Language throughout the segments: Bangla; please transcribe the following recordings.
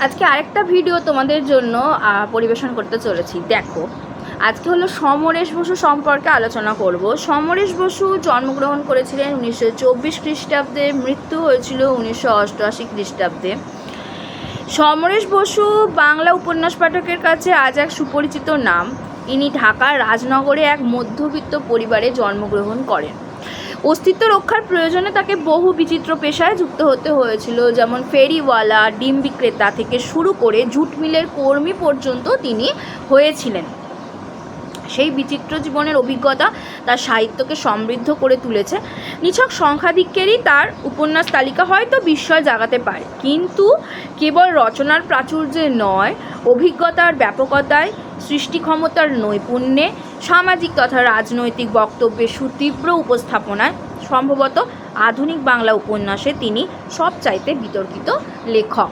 আজকে আরেকটা ভিডিও তোমাদের জন্য পরিবেশন করতে চলেছি। দেখো, আজকে হলো সমরেশ বসু সম্পর্কে আলোচনা করব। সমরেশ বসু জন্মগ্রহণ করেছিলেন 1924 খ্রিস্টাব্দে, মৃত্যু হয়েছিল 1988 খ্রিস্টাব্দে। সমরেশ বসু বাংলা উপন্যাস পাঠকের কাছে আজ এক সুপরিচিত নাম। ইনি ঢাকার রাজনগরে এক মধ্যবিত্ত পরিবারে জন্মগ্রহণ করেন। অস্তিত্ব রক্ষার প্রয়োজনে তাকে বহু বিচিত্র পেশায় যুক্ত হতে হয়েছিল, যেমন ফেরিওয়ালা, ডিম বিক্রেতা থেকে শুরু করে জুট মিলের কর্মী পর্যন্ত তিনি হয়েছিলেন। সেই বিচিত্র জীবনের অভিজ্ঞতা তার সাহিত্যকে সমৃদ্ধ করে তুলেছে। নিছক সংখ্যাধিক্যেরই তার উপন্যাস তালিকা হয়তো বিস্ময় জাগাতে পারে, কিন্তু কেবল রচনার প্রাচুর্যে নয়, অভিজ্ঞতার ব্যাপকতায়, সৃষ্টি ক্ষমতার নৈপুণ্যে, সামাজিক তথা রাজনৈতিক বক্তব্যের সুতীব্র উপস্থাপনায় সম্ভবত আধুনিক বাংলা উপন্যাসে তিনি সবচাইতে বিতর্কিত লেখক।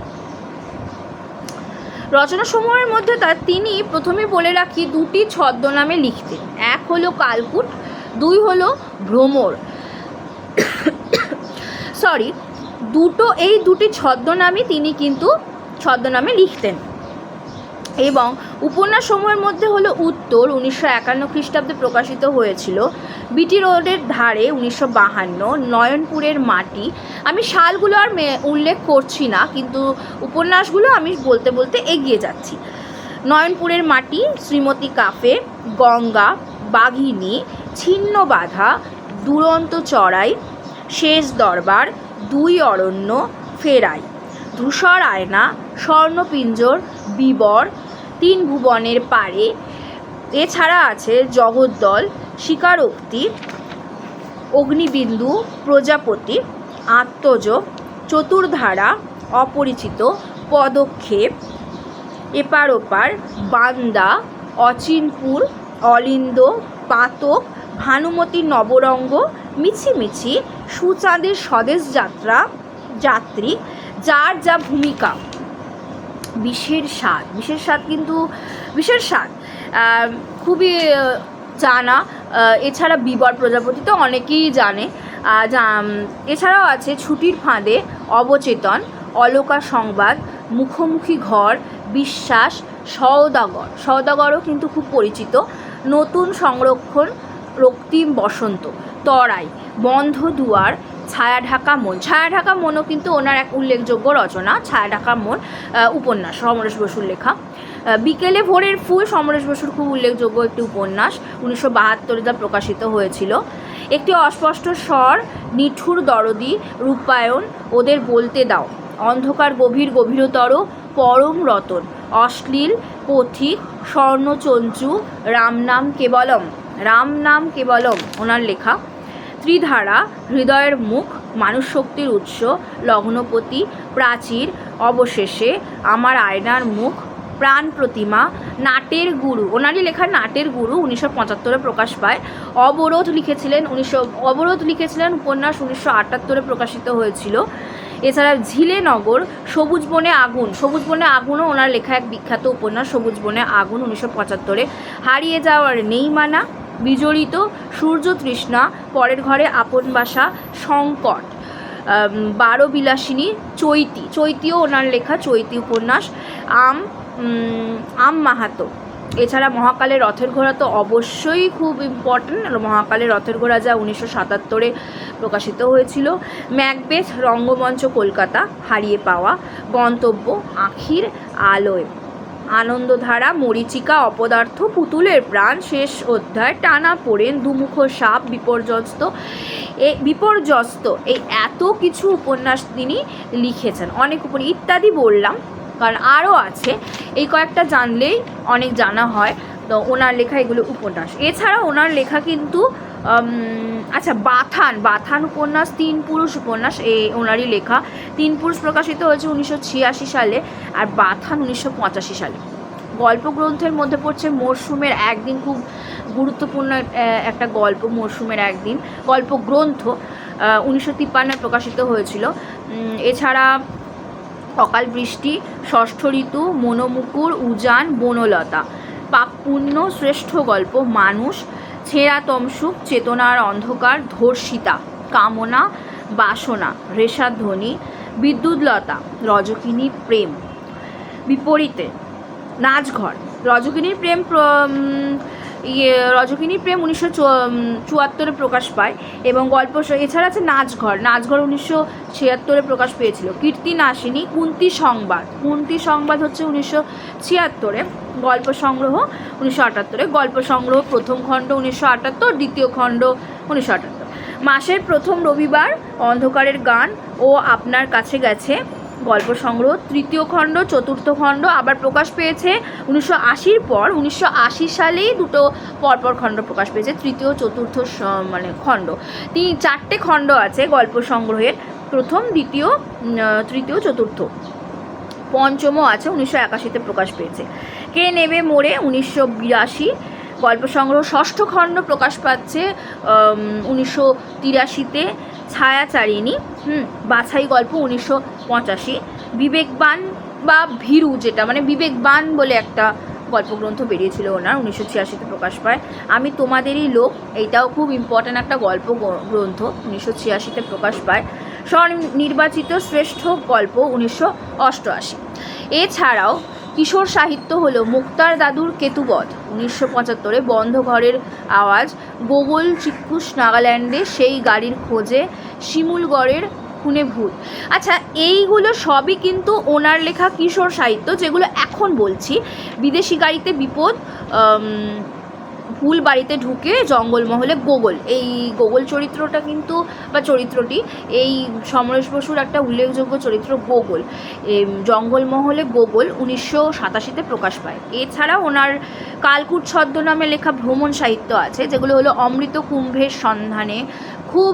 রচনাসমূহের মধ্যে তিনি প্রথমে বলে রাখি দুটি ছদ্মনামে লিখতেন। এক হলো কালকুট, দুই হলো ভ্রমর। এই দুটি ছদ্মনামে তিনি কিন্তু ছদ্মনামে লিখতেন। এবং উপন্যাসসমূহের মধ্যে হলো উত্তর 1951 খ্রিস্টাব্দে প্রকাশিত হয়েছিল, বিটি রোডের ধারে 1952, নয়নপুরের মাটি। আমি সালগুলো আর উল্লেখ করছি না, কিন্তু উপন্যাসগুলো আমি বলতে বলতে এগিয়ে যাচ্ছি। নয়নপুরের মাটি, শ্রীমতী কাফে, গঙ্গা, বাঘিনী, ছিন্ন বাধা, দুরন্ত চড়াই, শেষ দরবার, দুই অরণ্য, ফেরাই, ধূসর আয়না, স্বর্ণপিঞ্জর, বিবর, তিন ভুবনের পারে। এছাড়া আছে জগদ্দল, স্বীকারোক্তি, অগ্নিবিন্দু, প্রজাপতি, আত্মযোগ, চতুর্ধারা, অপরিচিত, পদক্ষেপ, এপার ওপার, বান্দা, অচিনপুর, অলিন্দ, পাতক, ভানুমতির নবরঙ্গ, মিছিমিছি, সুচাঁদের স্বদেশ যাত্রী, যার যা ভূমিকা, বিশের স্বাদ কিন্তু বিশের স্বাদ খুবই জানা। এছাড়া বিবর, প্রজাপতি তো অনেকেই জানে। এছাড়াও আছে ছুটির ফাঁদে, অবচেতন, অলকা সংবাদ, মুখোমুখি ঘর, বিশ্বাস, সওদাগরও কিন্তু খুব পরিচিত, নতুন সংরক্ষণ, রক্তিম বসন্ত, তরাই, বন্ধ দুয়ার, ছায়াঢাকা মনও কিন্তু ওনার এক উল্লেখযোগ্য রচনা। ছায়াঢাকা মন উপন্যাস সমরেশ বসুর লেখা। বিকেলে ভোরের ফুল সমরেশ বসুর খুব উল্লেখযোগ্য একটি উপন্যাস, 1972 যা প্রকাশিত হয়েছিল। একটি অস্পষ্ট স্বর, নিঠুর দরদি, রূপায়ণ, ওদের বলতে দাও, অন্ধকার গভীরতর, পরম রতন, অশ্লীল, পথিক, স্বর্ণচঞ্চু, রাম নাম কেবলম ওনার লেখা। ত্রিধারা, হৃদয়ের মুখ, মানুষ শক্তির উৎস, লগ্নপতি, প্রাচীর, অবশেষে, আমার আয়নার মুখ, প্রাণ প্রতিমা, নাটের গুরু ওনারই লেখা নাটের গুরু 1975 প্রকাশ পায়। অবরোধ লিখেছিলেন উপন্যাস 1978 প্রকাশিত হয়েছিল। এছাড়া ঝিলে নগর, সবুজ বনে আগুনও ওনার লেখা এক বিখ্যাত উপন্যাস, সবুজ বনে আগুন 1975। হারিয়ে যাওয়ার নেই মানা, বিজড়িত, সূর্য তৃষ্ণা, পরের ঘরে আপন বাসা, সংকট, 12 বিলাসিনী, চৈতিও ওনার লেখা, চৈতি উপন্যাস। আম মাহাতো। এছাড়া মহাকালের রথের ঘোড়া তো অবশ্যই খুব ইম্পর্ট্যান্ট, মহাকালের রথের ঘোড়া যা 1977 প্রকাশিত হয়েছিল। ম্যাকবেথ, রঙ্গমঞ্চ কলকাতা, হারিয়ে পাওয়া, গন্তব্য, আখির আলোয়, আনন্দধারা, মরীচিকা, অপদার্থ, পুতুলের প্রাণ, শেষ অধ্যায়, টানা পড়েন, দুমুখ সাপ, বিপর্যস্ত, এই এত কিছু উপন্যাস তিনি লিখেছেন। অনেক ইত্যাদি বললাম, কারণ আরও আছে, এই কয়েকটা জানলেই অনেক জানা হয়। তো ওনার লেখা এগুলো উপন্যাস। এছাড়া ওনার লেখা কিন্তু বাথান উপন্যাস, 3 পুরুষ উপন্যাস ওনারই লেখা। 3 পুরুষ প্রকাশিত হয়েছে 1986 সালে, আর বাথান 1985 সালে। গল্প গ্রন্থের মধ্যে পড়ছে মরশুমের একদিন, খুব গুরুত্বপূর্ণ একটা গল্প, মরশুমের একদিন গল্প গ্রন্থ 1953 প্রকাশিত হয়েছিল। এছাড়া অকাল বৃষ্টি, ষষ্ঠ ঋতু, মনোমুকুর, উজান, বনলতা, পাপ পুণ্য, শ্রেষ্ঠ গল্প, মানুষ, ছেঁড়া তমসুক, চেতনার অন্ধকার, ধর্ষিতা, কামনা, বাসনা, রেশাধ্বনি, বিদ্যুৎলতা, রজকিনী প্রেম, বিপরীতে নাচঘর, রজকিনীর প্রেম রজকিনীর প্রেম 1974 প্রকাশ পায় এবং গল্প এছাড়া আছে নাচঘর, নাচঘর 1976 প্রকাশ পেয়েছিল। কীর্তিনাশিনী, কুন্তী সংবাদ, কুন্তী সংবাদ হচ্ছে 1976, গল্প সংগ্রহ 1978, গল্প সংগ্রহ প্রথম খণ্ড 1978, দ্বিতীয় খণ্ড 1978। মাসের প্রথম রবিবার, অন্ধকারের গান ও আপনার কাছে গেছে, গল্প সংগ্রহ তৃতীয় খণ্ড, চতুর্থ খণ্ড আবার প্রকাশ পেয়েছে 1980 পর। 1980 সালেই দুটো পরপর খণ্ড প্রকাশ পেয়েছে, তৃতীয় চতুর্থ মানে খণ্ড। 4টে খণ্ড আছে গল্প সংগ্রহের, প্রথম, দ্বিতীয়, তৃতীয়, চতুর্থ। পঞ্চমও আছে, 1981 প্রকাশ পেয়েছে। কে নেবে মোড়ে 1982, গল্প সংগ্রহ ষষ্ঠ খণ্ড প্রকাশ পাচ্ছে 1983। ছায়াচারিণী, বাছাই গল্প 1985। বিবেকবান বা ভীরু, যেটা মানে বিবেকবান বলে একটা গল্পগ্রন্থ বেরিয়েছিল ওনার, 1986 প্রকাশ পায়। আমি তোমাদেরই লোক, এইটাও খুব ইম্পর্ট্যান্ট একটা গল্প গ্রন্থ, 1986 প্রকাশ পায়। স্বনির্বাচিত শ্রেষ্ঠ গল্প 1988। এছাড়াও কিশোর সাহিত্য হলো মুক্তার দাদুর কেতুবধ 1975, বন্ধ ঘরের আওয়াজ, গোগল চিক্কুশ নাগাল্যান্ডে, সেই গাড়ির খোঁজে, শিমুলগড়ের খুনে ভূত। আচ্ছা, এইগুলো সবই কিন্তু ওনার লেখা কিশোর সাহিত্য, যেগুলো এখন বলছি। বিদেশি গাড়িতে বিপদ, ভুল বাড়িতে ঢুকে, জঙ্গলমহলে গোগল, এই গোগল চরিত্রটা কিন্তু বা চরিত্রটি এই সমরেশ বসুর একটা উল্লেখযোগ্য চরিত্র গোগল। জঙ্গলমহলে গোগল 1987 প্রকাশ পায়। এছাড়া ওনার কালকুট ছদ্মনামে লেখা ভ্রমণ সাহিত্য আছে, যেগুলো হলো অমৃত কুম্ভের সন্ধানে, খুব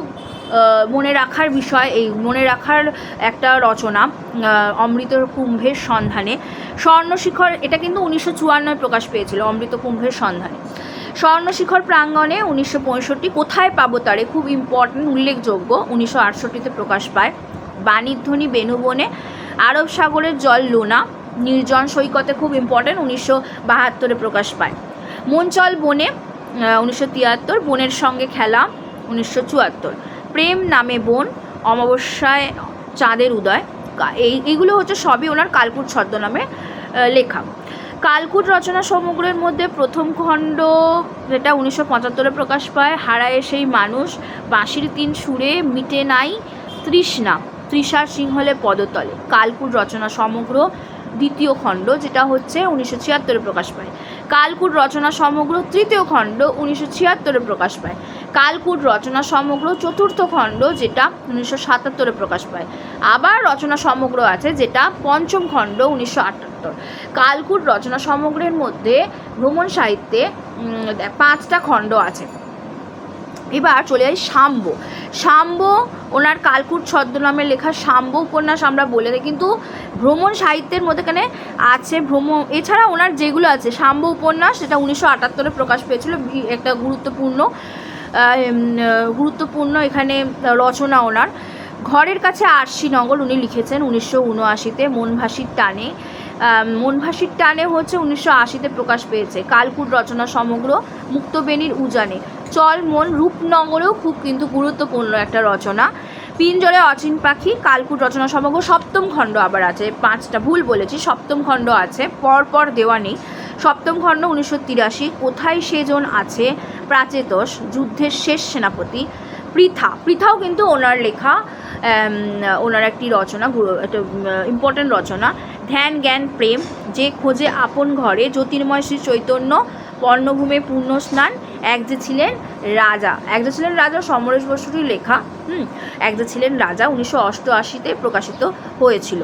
মনে রাখার বিষয়, এই মনে রাখার একটা রচনা, অমৃত কুম্ভের সন্ধানে। স্বর্ণশিখর, এটা কিন্তু 1954 প্রকাশ পেয়েছিল, অমৃত কুম্ভের সন্ধানে। স্বর্ণশিখর প্রাঙ্গণে 1965, কোথায় পাবো তারে, খুব ইম্পর্টেন্ট, উল্লেখযোগ্য, 1968 প্রকাশ পায়। বাণীধ্বনি বেনুবনে, আরব সাগরের জল লোনা, নির্জন সৈকতে, খুব ইম্পর্টেন্ট, 1972 প্রকাশ পায়। মনচল বনে 1973, বনের সঙ্গে খেলা 1974, প্রেম নামে বন, অমাবস্যায় চাঁদের উদয়, এইগুলো হচ্ছে সবই ওনার কালকুট ছদ্মনামে লেখা। কালকুট রচনা সমগ্রের মধ্যে প্রথম খণ্ড, যেটা 1975 প্রকাশ পায়, হারায় সেই মানুষ, বাঁশির তিন সুরে, মিটে নাই তৃষ্ণা, তৃষার সিংহলে পদতলে। কালকুট রচনা সমগ্র দ্বিতীয় খণ্ড, যেটা হচ্ছে 1976 প্রকাশ পায়। কালকুট রচনা সমগ্র তৃতীয় খণ্ড 1976 প্রকাশ পায়। কালকুট রচনা সমগ্র চতুর্থ খণ্ড, যেটা 1977 প্রকাশ পায়। আবার রচনা সমগ্র আছে, যেটা পঞ্চম খণ্ড 1978। কালকুট রচনা সমগ্রের মধ্যে ভ্রমণ সাহিত্যে 5টা খণ্ড আছে। এবার চলে যাই শাম্ব। শাম্ব ওনার কালকুট ছদ্মনামে লেখা শাম্ব উপন্যাস আমরা বলে দিই, কিন্তু ভ্রমণ সাহিত্যের মধ্যেখানে আছে এছাড়া ওনার যেগুলো আছে শাম্ব উপন্যাস, যেটা 1978 প্রকাশ পেয়েছিল, একটা গুরুত্বপূর্ণ এখানে রচনা ওনার। ঘরের কাছে আরশিনগর উনি লিখেছেন 1979-তে। মনভাসির টানে হচ্ছে 1980-তে প্রকাশ পেয়েছে। কালকুট রচনা সমগ্র মুক্তবেণীর উজানে। চল মন রূপনগরেও খুব কিন্তু গুরুত্বপূর্ণ একটা রচনা। পিঞ্জরে অচিন পাখি, কালকুট রচনা সমগ্র সপ্তম খণ্ড আবার আছে, 5টা ভুল বলেছি, সপ্তম খণ্ড আছে, পরপর দেওয়া নেই। সপ্তম খণ্ড 1983। কোথায় সেজন আছে, প্রাচেতস, যুদ্ধের শেষ সেনাপতি। পৃথাও কিন্তু ওনার লেখা, ওনার একটি রচনা, একটা ইম্পর্ট্যান্ট রচনা। ধ্যান জ্ঞান প্রেম, যে খোঁজে আপন ঘরে, জ্যোতির্ময় শ্রী চৈতন্য, পর্ণভূমে পূর্ণ স্নান, এক যে ছিলেন রাজা সমরেশ বসুরই লেখা। এক যে ছিলেন রাজা 1988-তে প্রকাশিত হয়েছিল।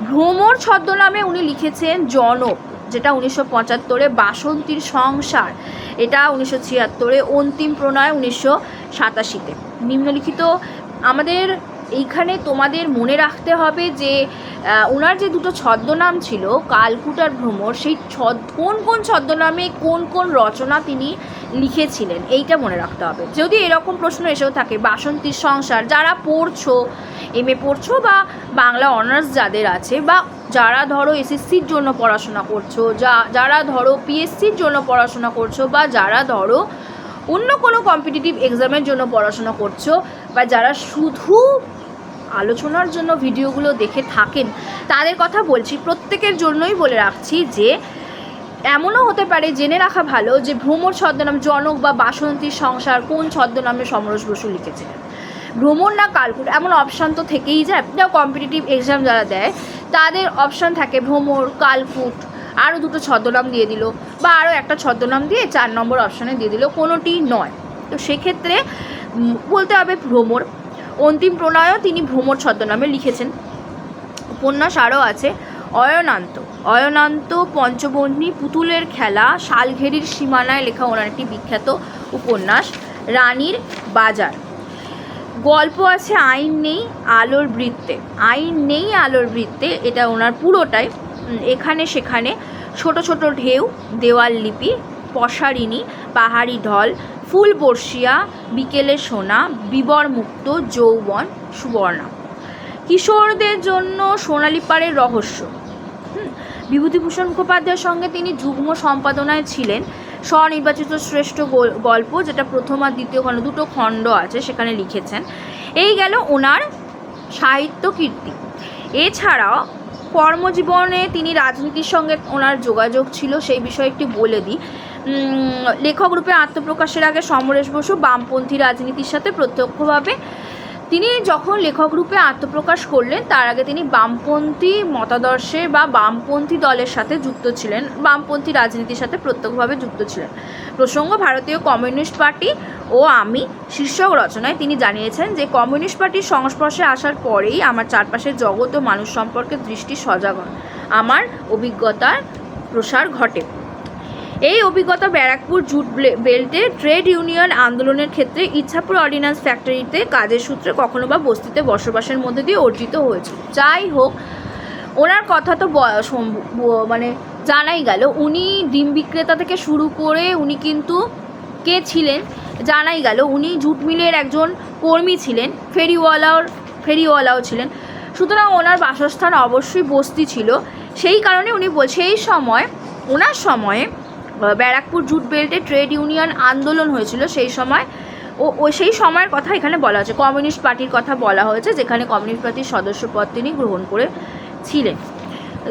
ভ্রমর ছদ্মনামে উনি লিখেছেন জনক, যেটা 1975-এ। বাসন্তীর সংসার, এটা 1976-এ। অন্তিম প্রণয় 1987-তে। নিম্নলিখিত আমাদের এইখানে তোমাদের মনে রাখতে হবে যে ওনার যে দুটো ছদ্মনাম ছিল, কালকুট আর ভ্রমর, সেই কোন কোন ছদ্মনামে কোন কোন রচনা তিনি লিখেছিলেন, এইটা মনে রাখতে হবে। যদি এরকম প্রশ্ন এসেও থাকে, বাসন্তীর সংসার, যারা পড়ছো, MA পড়ছো বা বাংলা অনার্স যাদের আছে, বা যারা ধরো SSCর জন্য পড়াশোনা করছো, যারা ধরো PSCর জন্য পড়াশোনা করছো, বা যারা ধরো অন্য কোনো কম্পিটিটিভ এক্সামের জন্য পড়াশোনা করছো, বা যারা শুধু আলোচনার জন্য ভিডিওগুলো দেখে থাকেন তাদের কথা বলছি, প্রত্যেকের জন্যই বলে রাখছি যে এমনও হতে পারে জেনে রাখা ভালো যে ভ্রমর ছদ্মনাম জনক বা বাসন্তীর সংসার কোন ছদ্মনামে সমরেশ বসু লিখেছিলেন। ভ্রমর না কালকুট এমন অপশান তো থেকেই যায়, যারা কম্পিটিটিভ এক্সাম যারা দেয় তাদের অপশান থাকে ভ্রমর, কালকুট, আরও দুটো ছদ্মনাম দিয়ে দিল বা আরও একটা ছদ্মনাম দিয়ে 4 নম্বর অপশানে দিয়ে দিল, কোনোটি নয়। তো সেক্ষেত্রে বলতে হবে ভ্রমর। অন্তিম প্রণয়ও তিনি ভ্রমর ছদ্মনামে লিখেছেন। উপন্যাস আরও আছে অয়নান্ত, পঞ্চবর্ণী, পুতুলের খেলা, শালঘেরির সীমানায় লেখা ওনার একটি বিখ্যাত উপন্যাস রানীর বাজার। গল্প আছে আইন নেই আলোর বৃত্তে, এটা ওনার পুরোটাই। এখানে সেখানে ছোট ছোট ঢেউ, দেওয়াল লিপি, পশারিণী, পাহাড়ি ঢল, ফুল বর্ষিয়া, বিকেলে সোনা, বিবর মুক্ত, যৌবন, সুবর্ণা। কিশোরদের জন্য সোনালী পাড়ের রহস্য। বিভূতিভূষণ মুখোপাধ্যায়ের সঙ্গে তিনি যুগ্ম সম্পাদনায় ছিলেন। স্বনির্বাচিত শ্রেষ্ঠ গল্প, যেটা প্রথম আর দ্বিতীয় খণ্ড, দুটো খণ্ড আছে, সেখানে লিখেছেন। এই গেল ওনার সাহিত্য কীর্তি। এছাড়াও কর্মজীবনে তিনি রাজনীতির সঙ্গে ওনার যোগাযোগ ছিল, সেই বিষয়ে একটি বলে দিই। লেখক রূপে আত্মপ্রকাশের আগে সমরেশ বসু বামপন্থী রাজনীতির সাথে প্রত্যক্ষভাবে, তিনি যখন লেখক রূপে আত্মপ্রকাশ করলেন তার আগে তিনি বামপন্থী মতাদর্শে বা বামপন্থী দলের সাথে যুক্ত ছিলেন, বামপন্থী রাজনীতির সাথে প্রত্যক্ষভাবে যুক্ত ছিলেন। প্রসঙ্গ, ভারতীয় কমিউনিস্ট পার্টি ও আমি শীর্ষক রচনায় তিনি জানিয়েছেন যে কমিউনিস্ট পার্টির সংস্পর্শে আসার পরেই আমার চারপাশের জগৎ ও মানুষ সম্পর্কে দৃষ্টি সজাগ হয়, আমার অভিজ্ঞতার প্রসার ঘটে। এই অভিজ্ঞতা ব্যারাকপুর জুট বেল্টে ট্রেড ইউনিয়ন আন্দোলনের ক্ষেত্রে ইচ্ছাপুর অর্ডিন্যান্স ফ্যাক্টরিতে কাজের সূত্রে কখনো বা বস্তিতে বসবাসের মধ্যে দিয়ে অর্জিত হয়েছিল। যাই হোক, ওনার কথা তো মানে জানাই গেল। উনি ডিম বিক্রেতা থেকে শুরু করে উনি কিন্তু কে ছিলেন জানাই গেল। উনি জুট মিলের একজন কর্মী ছিলেন, ফেরিওয়ালাও ছিলেন। সুতরাং ওনার বাসস্থান অবশ্যই বস্তি ছিল। সেই কারণে উনি সেই সময়, ওনার সময়ে ব্যারাকপুর জুট বেল্টে ট্রেড ইউনিয়ন আন্দোলন হয়েছিল, সেই সময় সেই সময়ের কথা এখানে বলা হয়েছে। কমিউনিস্ট পার্টির কথা বলা হয়েছে, যেখানে কমিউনিস্ট পার্টির সদস্যপদ তিনি গ্রহণ করেছিলেন।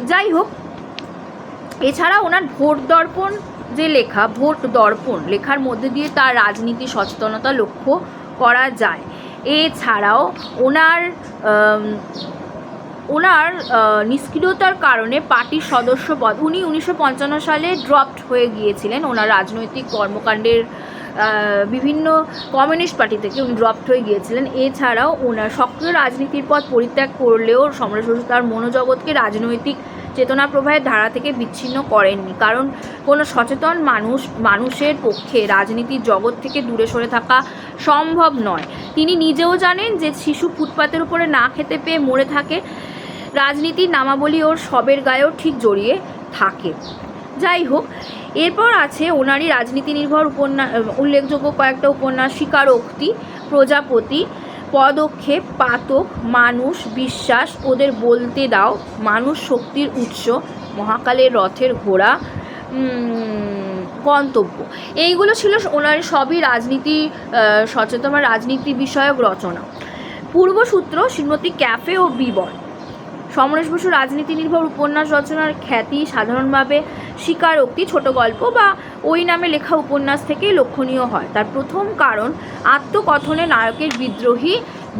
যাই হোক, এছাড়া ওনার ভোট দর্পণ লেখার মধ্যে দিয়ে তার রাজনীতি সচেতনতা লক্ষ্য করা যায়। এছাড়াও ওনার নিষ্ক্রিয়তার কারণে পার্টির সদস্যপদ, উনি 1955 সালে ড্রপড হয়ে গিয়েছিলেন। ওনার রাজনৈতিক কর্মকাণ্ডের বিভিন্ন কমিউনিস্ট পার্টি থেকে উনি ড্রপড হয়ে গিয়েছিলেন। এছাড়াও ওনার সক্রিয় রাজনীতির পথ পরিত্যাগ করলেও সমরেশ বসু তার মনোজগৎকে রাজনৈতিক চেতনা প্রবাহের ধারা থেকে বিচ্ছিন্ন করেননি, কারণ কোনো সচেতন মানুষের পক্ষে রাজনীতির জগৎ থেকে দূরে সরে থাকা সম্ভব নয়। তিনি নিজেও জানেন যে শিশু ফুটপাতের উপরে না খেতে পেয়ে মরে থাকে, রাজনীতির নামাবলী ওর সবের গায়েও ঠিক জড়িয়ে থাকে। যাই হোক, এরপর আছে ওনারই রাজনীতি নির্ভর উল্লেখযোগ্য কয়েকটা উপন্যাস: স্বীকারোক্তি, প্রজাপতি, পদক্ষেপ, পাতক, মানুষ, বিশ্বাস, ওদের বলতে দাও, মানুষ শক্তির উৎস, মহাকালের রথের ঘোড়া, গন্তব্য। এইগুলো ছিল ওনার সবই রাজনীতি সচেতন রাজনীতি বিষয়ক রচনা। পূর্বসূত্র, শ্রীমতী ক্যাফে ও বিবর। সমরেশ বসু রাজনীতি নির্ভর উপন্যাস রচনার খ্যাতি সাধারণভাবে স্বীকারোক্তি, ছোট গল্প বা ওই নামে লেখা উপন্যাস থেকেই লক্ষণীয় হয়। তার প্রথম কারণ আত্মকথনে নায়কের বিদ্রোহী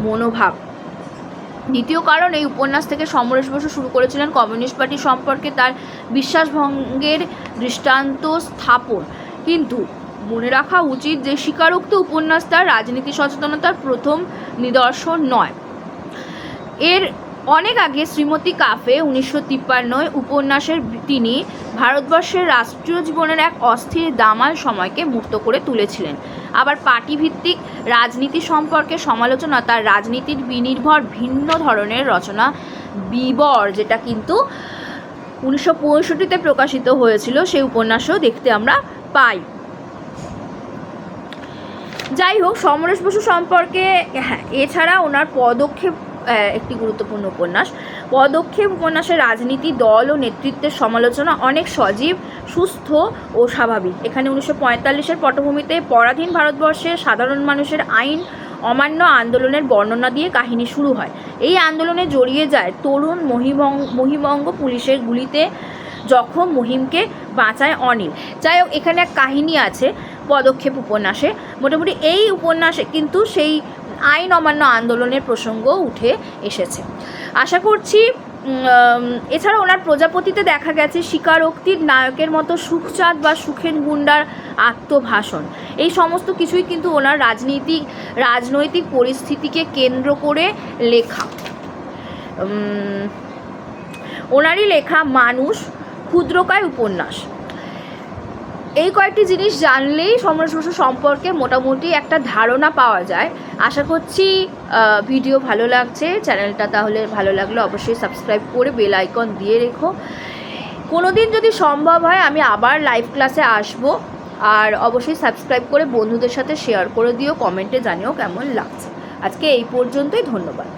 মনোভাব। দ্বিতীয় কারণ, এই উপন্যাস থেকে সমরেশ বসু শুরু করেছিলেন কমিউনিস্ট পার্টি সম্পর্কে তার বিশ্বাসভঙ্গের দৃষ্টান্ত স্থাপন। কিন্তু মনে রাখা উচিত যে স্বীকারোক্তি উপন্যাস তার রাজনীতি সচেতনতার প্রথম নিদর্শন নয়। এর অনেক আগে শ্রীমতী কাফে 1953 উপন্যাসের তিনি ভারতবর্ষের রাষ্ট্রীয় জীবনের এক অস্থির দামাল সময়কে মূর্ত করে তুলেছিলেন। আবার পার্টিভিত্তিক রাজনীতি সম্পর্কে সমালোচনা তার রাজনীতির বিনির্ভর ভিন্ন ধরনের রচনা বিবর, যেটা কিন্তু 1965 প্রকাশিত হয়েছিল, সেই উপন্যাসও দেখতে আমরা পাই। যাই হোক, সমরেশ বসু সম্পর্কে এছাড়া ওনার পদক্ষেপ একটি গুরুত্বপূর্ণ উপন্যাস। পদক্ষেপ উপন্যাসের রাজনীতি, দল ও নেতৃত্বের সমালোচনা অনেক সজীব, সুস্থ ও স্বাভাবিক। এখানে 1945-এর পটভূমিতে পরাধীন ভারতবর্ষের সাধারণ মানুষের আইন অমান্য আন্দোলনের বর্ণনা দিয়ে কাহিনী শুরু হয়। এই আন্দোলনে জড়িয়ে যায় তরুণ মহিবঙ্গ পুলিশের গুলিতে জখম মহিমকে বাঁচায় অনিল। যাই হোক, এখানে এক কাহিনী আছে পদক্ষেপ উপন্যাসে। মোটামুটি এই উপন্যাসে কিন্তু সেই আইন অমান্য আন্দোলনের প্রসঙ্গ উঠে এসেছে। আশা করছি এছাড়া ওনার প্রজাপতিতে দেখা গেছে স্বীকারোক্তির নায়কের মতো সুখচাঁদ বা সুখেন গুন্ডার আত্মভাষণ, এই সমস্ত কিছুই কিন্তু ওনার রাজনৈতিক পরিস্থিতিকে কেন্দ্র করে লেখা। ওনারই লেখা মানুষ, ক্ষুদ্রকায় উপন্যাস, এই কয়েকটি জিনিস জানলেই সমরেশ বসু সম্পর্কে মোটামুটি একটা ধারণা পাওয়া যায়। আশা করছি ভিডিও ভালো লাগছে। চ্যানেলটা তাহলে ভালো লাগলে অবশ্যই সাবস্ক্রাইব করে বেল আইকন দিয়ে রেখো। কোনো দিন যদি সম্ভব হয় আমি আবার লাইভ ক্লাসে আসব, আর অবশ্যই সাবস্ক্রাইব করে বন্ধুদের সাথে শেয়ার করে দিও, কমেন্টে জানিও কেমন লাগছে। আজকে এই পর্যন্তই, ধন্যবাদ।